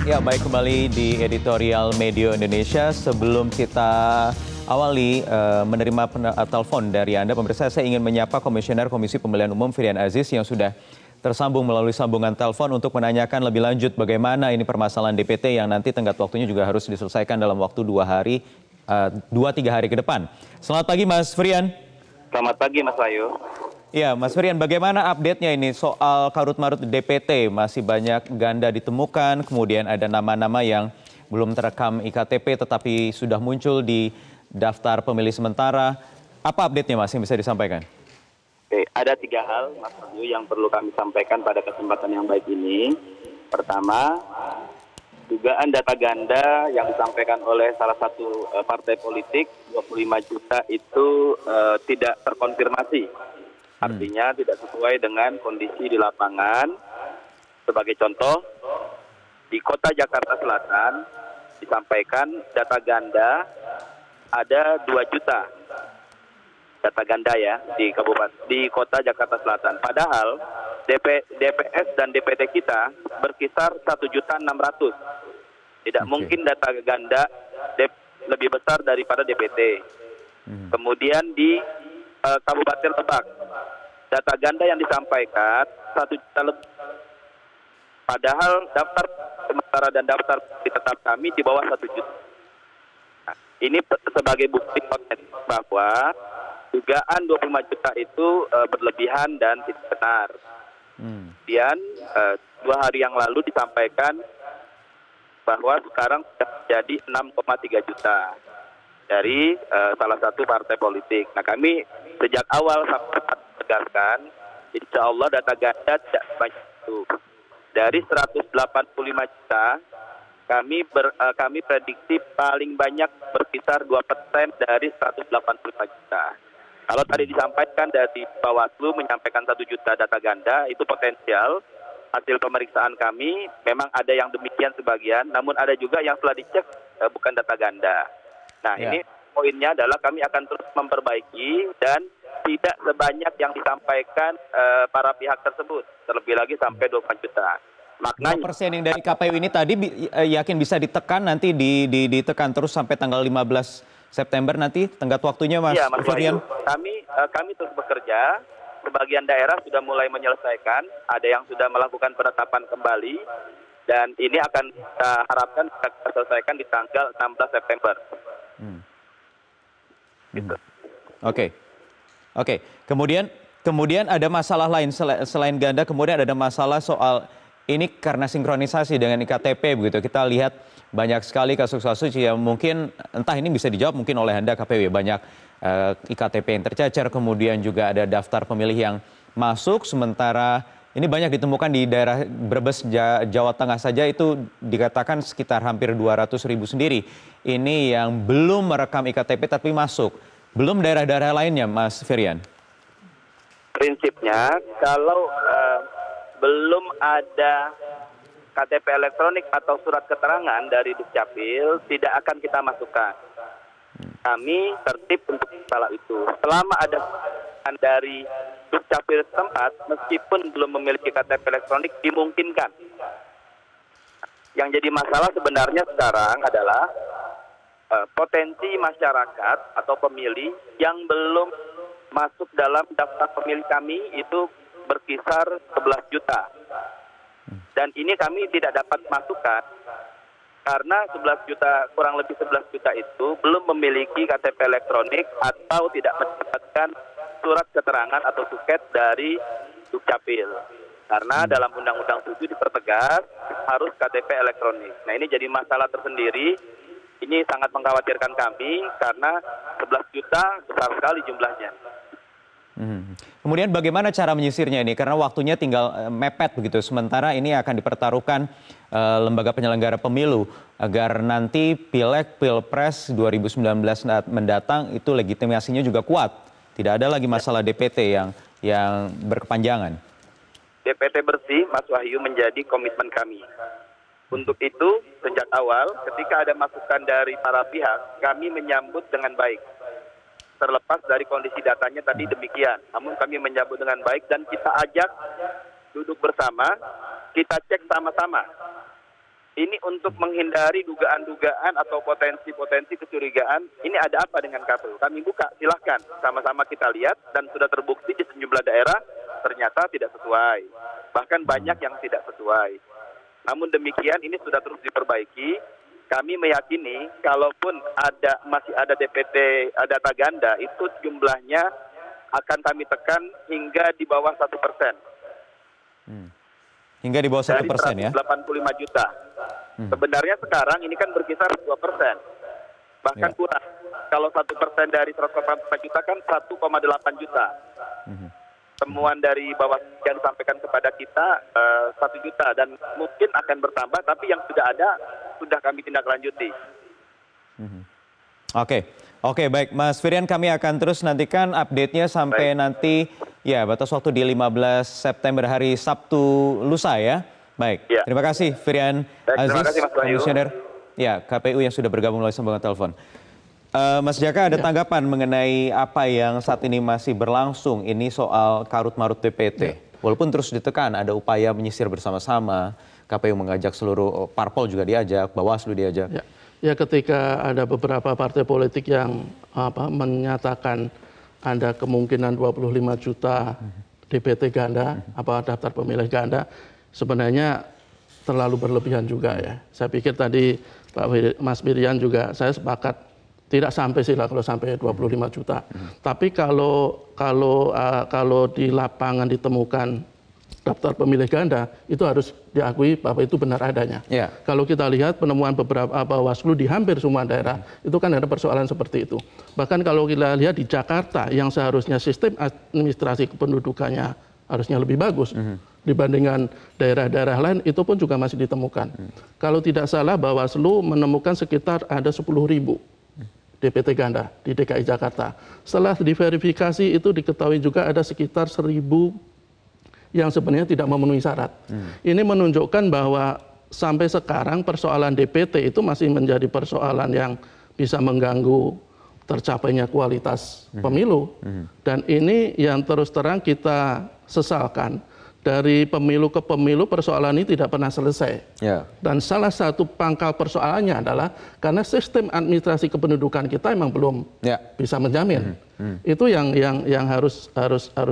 Ya, baik, kembali di editorial Medio Indonesia. Sebelum kita awali menerima telepon dari Anda, pemirsa, saya ingin menyapa Komisioner Komisi Pemilihan Umum Firian Aziz yang sudah tersambung melalui sambungan telepon untuk menanyakan lebih lanjut bagaimana ini permasalahan DPT yang nanti tenggat waktunya juga harus diselesaikan dalam waktu 2-3 hari ke depan. Selamat pagi, Mas Firian. Selamat pagi, Mas Wahyu. Ya, Mas Firian, bagaimana update-nya ini soal karut-marut DPT? Masih banyak ganda ditemukan, kemudian ada nama-nama yang belum terekam IKTP tetapi sudah muncul di daftar pemilih sementara. Apa update-nya, Mas, yang bisa disampaikan? Oke, ada 3 hal, Mas Wahyu, yang perlu kami sampaikan pada kesempatan yang baik ini. Pertama, dugaan data ganda yang disampaikan oleh salah satu partai politik, 25 juta itu tidak terkonfirmasi. Artinya tidak sesuai dengan kondisi di lapangan. Sebagai contoh, di Kota Jakarta Selatan disampaikan data ganda ada 2 juta. Data ganda ya di Kota Jakarta Selatan. Padahal DPS dan DPT kita berkisar 1.600.000. Tidak mungkin data ganda lebih besar daripada DPT. Kemudian di Kabupaten Lebak, data ganda yang disampaikan 1 juta lebih. Padahal daftar sementara dan daftar tetap kami di bawah 1 juta. Nah, ini sebagai bukti bahwa dugaan 25 juta itu berlebihan dan tidak benar. Kemudian 2 hari yang lalu disampaikan bahwa sekarang sudah menjadi 6,3 juta dari salah satu partai politik. Nah, kami sejak awal sampai tegaskan, insya Allah data ganda tidak sebanyak itu. Dari 185 juta, kami prediksi paling banyak berkisar 2% dari 185 juta. Kalau tadi disampaikan dari Bawaslu menyampaikan 1 juta data ganda, itu potensial. Hasil pemeriksaan kami memang ada yang demikian sebagian, namun ada juga yang setelah dicek bukan data ganda. Nah, ini poinnya adalah kami akan terus memperbaiki dan tidak sebanyak yang disampaikan para pihak tersebut, terlebih lagi sampai 20 juta. Maknanya 2% yang dari KPU ini tadi yakin bisa ditekan nanti ditekan terus sampai tanggal 15 September nanti tenggat waktunya, Mas Firian? Kami terus bekerja. Sebagian daerah sudah mulai menyelesaikan, ada yang sudah melakukan penetapan kembali, dan ini akan kita harapkan kita selesaikan di tanggal 16 September. Gitu. Oke. Kemudian ada masalah lain selain ganda, kemudian ada masalah soal ini karena sinkronisasi dengan IKTP begitu. Kita lihat banyak sekali kasus-kasus yang mungkin entah ini bisa dijawab mungkin oleh Anda KPU ya, banyak IKTP yang tercecer, kemudian juga ada daftar pemilih yang masuk, sementara ini banyak ditemukan di daerah Brebes, Jawa Tengah saja itu dikatakan sekitar hampir 200.000 sendiri. Ini yang belum merekam IKTP tapi masuk. Belum daerah-daerah lainnya, Mas Firian? Prinsipnya kalau belum ada KTP elektronik atau surat keterangan dari Dukcapil, tidak akan kita masukkan. Kami tertib untuk masalah itu. Selama ada dari Dukcapil setempat, meskipun belum memiliki KTP elektronik, dimungkinkan. Yang jadi masalah sebenarnya sekarang adalah potensi masyarakat atau pemilih yang belum masuk dalam daftar pemilih kami itu berkisar 11 juta. Dan ini kami tidak dapat masukkan karena 11 juta, kurang lebih 11 juta itu belum memiliki KTP elektronik atau tidak mendapatkan surat keterangan atau suket dari Dukcapil. Karena dalam Undang-Undang 7 dipertegas harus KTP elektronik. Nah, ini jadi masalah tersendiri. Ini sangat mengkhawatirkan kami karena 11 juta besar sekali jumlahnya. Kemudian bagaimana cara menyisirnya ini? Karena waktunya tinggal mepet begitu. Sementara ini akan dipertaruhkan lembaga penyelenggara pemilu agar nanti Pileg, Pilpres 2019 mendatang itu legitimasinya juga kuat. Tidak ada lagi masalah DPT yang berkepanjangan. DPT bersih, Mas Wahyu, menjadi komitmen kami. Untuk itu, sejak awal ketika ada masukan dari para pihak, kami menyambut dengan baik. Terlepas dari kondisi datanya tadi demikian, namun kami menyambut dengan baik dan kita ajak duduk bersama, kita cek sama-sama ini untuk menghindari dugaan-dugaan atau potensi-potensi kecurigaan, ini ada apa dengan KPU? Kami buka, silahkan. Sama-sama kita lihat dan sudah terbukti di sejumlah daerah ternyata tidak sesuai. Bahkan banyak yang tidak sesuai. Namun demikian ini sudah terus diperbaiki. Kami meyakini kalaupun masih ada DPT data ganda, itu jumlahnya akan kami tekan hingga di bawah 1%. Hingga di bawah 1% ya? Dari 185 juta. Sebenarnya sekarang ini kan berkisar 2%. Bahkan kurang. Kalau 1% dari 184 juta kan 1,8 juta. Temuan dari bawah yang disampaikan kepada kita 1 juta. Dan mungkin akan bertambah, tapi yang sudah ada, sudah kami tindak lanjuti. Oke, baik. Mas Firian, kami akan terus nantikan update-nya sampai nanti, ya, batas waktu di 15 September hari Sabtu lusa ya. Baik, ya. Terima kasih Firian Aziz, Komisioner ya, KPU yang sudah bergabung melalui sambungan telepon. Mas Jaka, ada tanggapan mengenai apa yang saat ini masih berlangsung, ini soal karut-marut DPT. Walaupun terus ditekan, ada upaya menyisir bersama-sama, KPU mengajak seluruh parpol juga diajak, Bawaslu diajak. Ya, ketika ada beberapa partai politik yang menyatakan ada kemungkinan 25 juta DPT ganda, daftar pemilih ganda, sebenarnya terlalu berlebihan juga ya. Saya pikir tadi Mas Firian juga saya sepakat tidak sampai sih lah kalau sampai 25 juta. Tapi kalau di lapangan ditemukan daftar pemilih ganda, itu harus diakui bahwa itu benar adanya. Kalau kita lihat penemuan beberapa Bawaslu di hampir semua daerah, itu kan ada persoalan seperti itu. Bahkan kalau kita lihat di Jakarta yang seharusnya sistem administrasi kependudukannya harusnya lebih bagus dibandingkan daerah-daerah lain, itu pun juga masih ditemukan. Kalau tidak salah Bawaslu menemukan sekitar ada 10.000 DPT ganda di DKI Jakarta. Setelah diverifikasi itu diketahui juga ada sekitar 1.000 yang sebenarnya tidak memenuhi syarat. Ini menunjukkan bahwa sampai sekarang persoalan DPT itu masih menjadi persoalan yang bisa mengganggu tercapainya kualitas pemilu. Dan ini yang terus terang kita sesalkan. Dari pemilu ke pemilu persoalan ini tidak pernah selesai. Dan salah satu pangkal persoalannya adalah karena sistem administrasi kependudukan kita memang belum bisa menjamin. Itu yang harus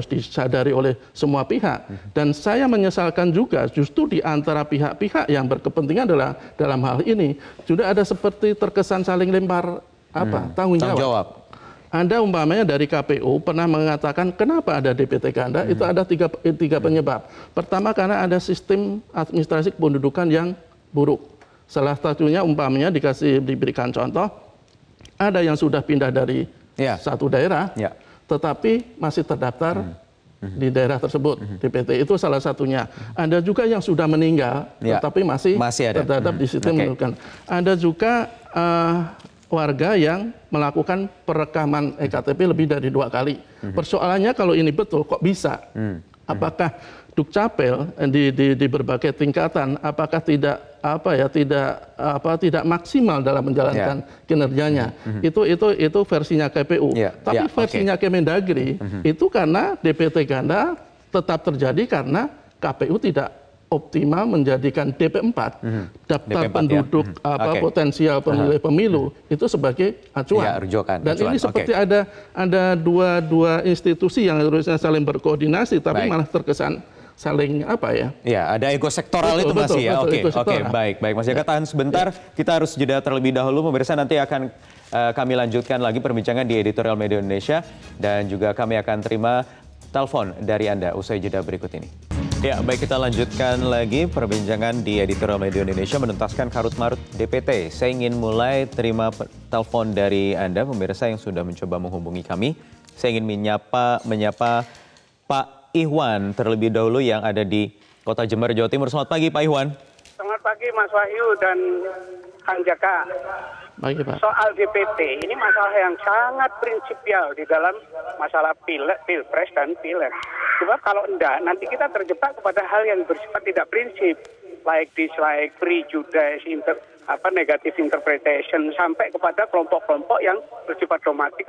disadari oleh semua pihak. Dan saya menyesalkan juga justru di antara pihak-pihak yang berkepentingan adalah dalam hal ini sudah ada seperti terkesan saling lempar tanggung jawab. Anda umpamanya dari KPU pernah mengatakan kenapa ada DPT ganda, itu ada tiga penyebab. Pertama karena ada sistem administrasi kependudukan yang buruk. Salah satunya umpamanya diberikan contoh, ada yang sudah pindah dari satu daerah, tetapi masih terdaftar di daerah tersebut. DPT itu salah satunya. Ada juga yang sudah meninggal, tetapi masih terdaftar di sistem kependudukan. Ada juga warga yang melakukan perekaman EKTP lebih dari 2 kali. Persoalannya kalau ini betul kok bisa? Apakah Dukcapil di berbagai tingkatan apakah tidak maksimal dalam menjalankan kinerjanya? Itu versinya KPU. Tapi versinya Kemendagri itu karena DPT ganda tetap terjadi karena KPU tidak optimal menjadikan DP4 daftar penduduk potensial pemilih pemilu itu sebagai acuan. Dan ini seperti ada dua institusi yang harusnya saling berkoordinasi tapi malah terkesan saling ada ego sektoral itu masih ya. Oke, baik. Mas Jaka tahan sebentar. Kita harus jeda terlebih dahulu. Pemirsa, nanti akan kami lanjutkan lagi perbincangan di Editorial Media Indonesia dan juga kami akan terima telepon dari Anda usai jeda berikut ini. Ya, baik, kita lanjutkan lagi perbincangan di Editorial Media Indonesia menuntaskan karut-marut DPT. Saya ingin mulai terima telepon dari Anda, pemirsa yang sudah mencoba menghubungi kami. Saya ingin menyapa Pak Ihwan terlebih dahulu yang ada di Kota Jember, Jawa Timur. Selamat pagi, Pak Ihwan. Selamat pagi, Mas Wahyu dan Kang Jaka. Baik, Pak. Soal DPT, ini masalah yang sangat prinsipil di dalam masalah pilpres dan pileg. Sebab kalau enggak, nanti kita terjebak kepada hal yang bersifat tidak prinsip, like dislike, prejudice, negative interpretation, sampai kepada kelompok-kelompok yang bersifat dogmatik.